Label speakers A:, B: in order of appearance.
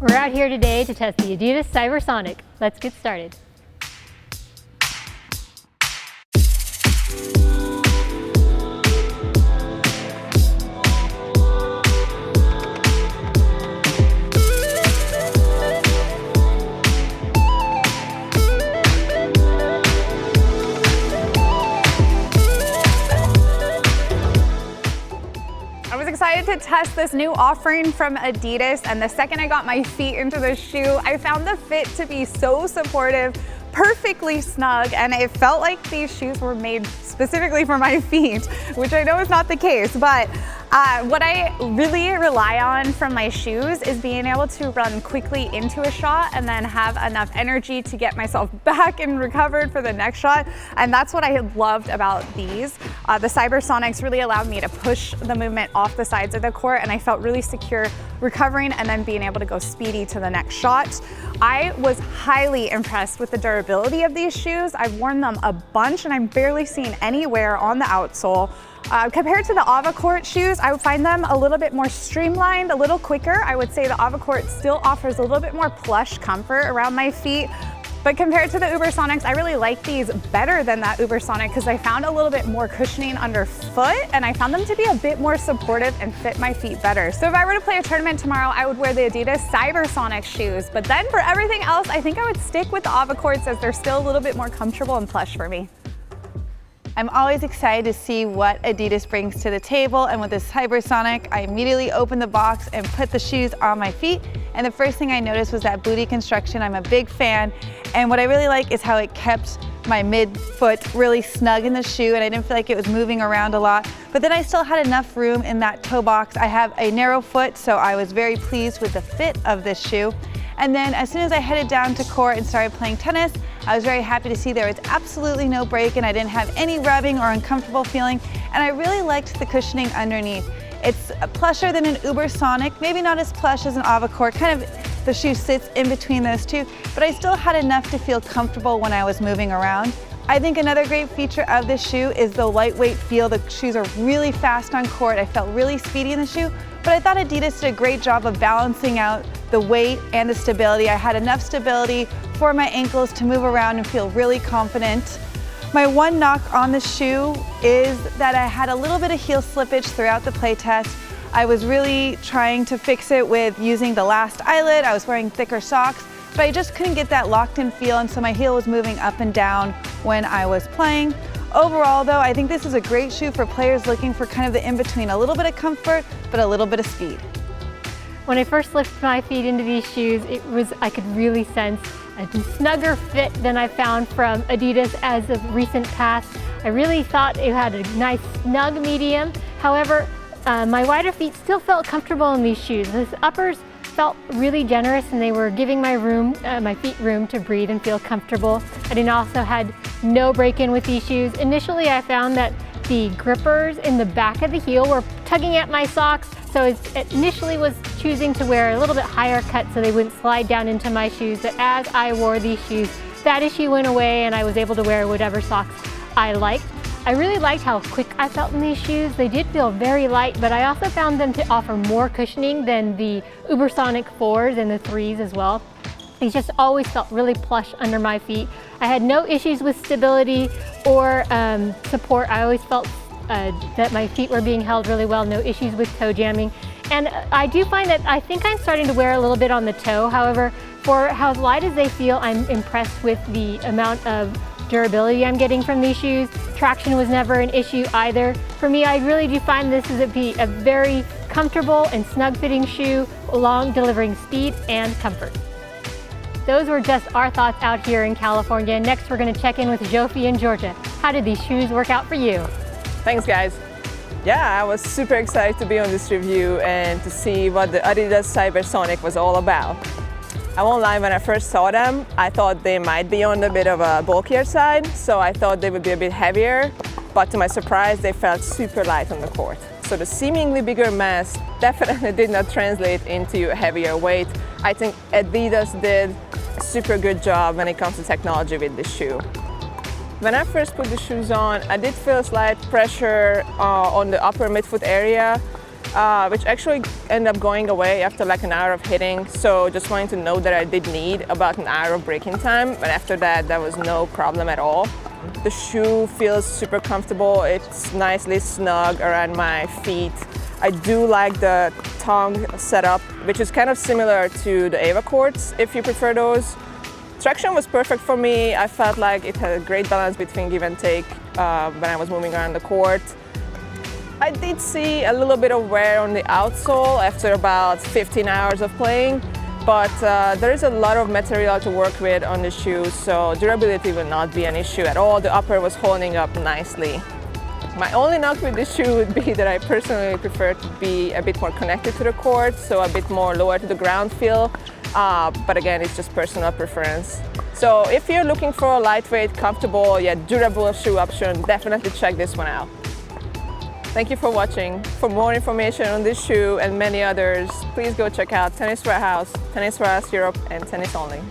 A: We're out here today to test the Adidas Cybersonic. Let's get started.
B: Excited to test this new offering from Adidas, and the second I got my feet into the shoe, I found the fit to be so supportive, perfectly snug, and it felt like these shoes were made specifically for my feet, which I know is not the case, but what I really rely on from my shoes is being able to run quickly into a shot and then have enough energy to get myself back and recovered for the next shot. And that's what I loved about these. The Cybersonics really allowed me to push the movement off the sides of the court, and I felt really secure recovering and then being able to go speedy to the next shot. I was highly impressed with the durability of these shoes. I've worn them a bunch and I'm barely seeing any wear on the outsole. Compared to the Avacourt shoes, I would find them a little bit more streamlined, a little quicker. I would say the Avacourt still offers a little bit more plush comfort around my feet. But compared to the Ubersonics, I really like these better than that Ubersonic because I found a little bit more cushioning underfoot, and I found them to be a bit more supportive and fit my feet better. So if I were to play a tournament tomorrow, I would wear the Adidas Cybersonic shoes. But then for everything else, I think I would stick with the Avacourts as they're still a little bit more comfortable and plush for me.
C: I'm always excited to see what Adidas brings to the table, and with this Cybersonic, I immediately opened the box and put the shoes on my feet, and the first thing I noticed was that booty construction. I'm a big fan, and what I really like is how it kept my mid-foot really snug in the shoe, and I didn't feel like it was moving around a lot, but then I still had enough room in that toe box. I have a narrow foot, so I was very pleased with the fit of this shoe. And then as soon as I headed down to court and started playing tennis, I was very happy to see there was absolutely no break and I didn't have any rubbing or uncomfortable feeling, and I really liked the cushioning underneath. It's plusher than an Ubersonic, maybe not as plush as an Avacourt, kind of the shoe sits in between those two, but I still had enough to feel comfortable when I was moving around. I think another great feature of this shoe is the lightweight feel. The shoes are really fast on court. I felt really speedy in the shoe, but I thought Adidas did a great job of balancing out the weight and the stability. I had enough stability for my ankles to move around and feel really confident. My one knock on the shoe is that I had a little bit of heel slippage throughout the play test. I was really trying to fix it with using the last eyelet. I was wearing thicker socks, but I just couldn't get that locked in feel, and so my heel was moving up and down when I was playing. Overall though, I think this is a great shoe for players looking for kind of the in-between, a little bit of comfort, but a little bit of speed.
A: When I first lifted my feet into these shoes, I could really sense a snugger fit than I found from Adidas as of recent past. I really thought it had a nice snug medium. However, my wider feet still felt comfortable in these shoes. The uppers felt really generous and they were giving my feet room to breathe and feel comfortable. I didn't also had no break-in with these shoes. Initially, I found that the grippers in the back of the heel were tugging at my socks, so I initially was choosing to wear a little bit higher cut so they wouldn't slide down into my shoes. But as I wore these shoes, that issue went away and I was able to wear whatever socks I liked. I really liked how quick I felt in these shoes. They did feel very light, but I also found them to offer more cushioning than the Ubersonic 4s and the 3s as well. These just always felt really plush under my feet. I had no issues with stability or support. I always felt that my feet were being held really well, no issues with toe jamming. And I do find that I think I'm starting to wear a little bit on the toe. However, for how light as they feel, I'm impressed with the amount of durability I'm getting from these shoes. Traction was never an issue either. For me, I really do find this to be a very comfortable and snug fitting shoe, along delivering speed and comfort. Those were just our thoughts out here in California. Next, we're going to check in with Jofi in Georgia. How did these shoes work out for you?
D: Thanks, guys. Yeah, I was super excited to be on this review and to see what the Adidas Cybersonic was all about. I won't lie, when I first saw them, I thought they might be on a bit of a bulkier side, so I thought they would be a bit heavier, but to my surprise, they felt super light on the court. So the seemingly bigger mass definitely did not translate into a heavier weight. I think Adidas did a super good job when it comes to technology with this shoe. When I first put the shoes on, I did feel slight pressure on the upper midfoot area, which actually ended up going away after like an hour of hitting. So just wanting to know that I did need about an hour of braking time, but after that, that was no problem at all. The shoe feels super comfortable. It's nicely snug around my feet. I do like the tongue setup, which is kind of similar to the Ava cords, if you prefer those. Traction was perfect for me. I felt like it had a great balance between give and take when I was moving around the court. I did see a little bit of wear on the outsole after about 15 hours of playing, but there is a lot of material to work with on the shoe, so durability will not be an issue at all. The upper was holding up nicely. My only knock with this shoe would be that I personally prefer to be a bit more connected to the court, so a bit more lower to the ground feel, but again, it's just personal preference. So if you're looking for a lightweight, comfortable, yet durable shoe option, definitely check this one out. Thank you for watching. For more information on this shoe and many others, please go check out Tennis Warehouse, Tennis Warehouse Europe, and Tennis Only.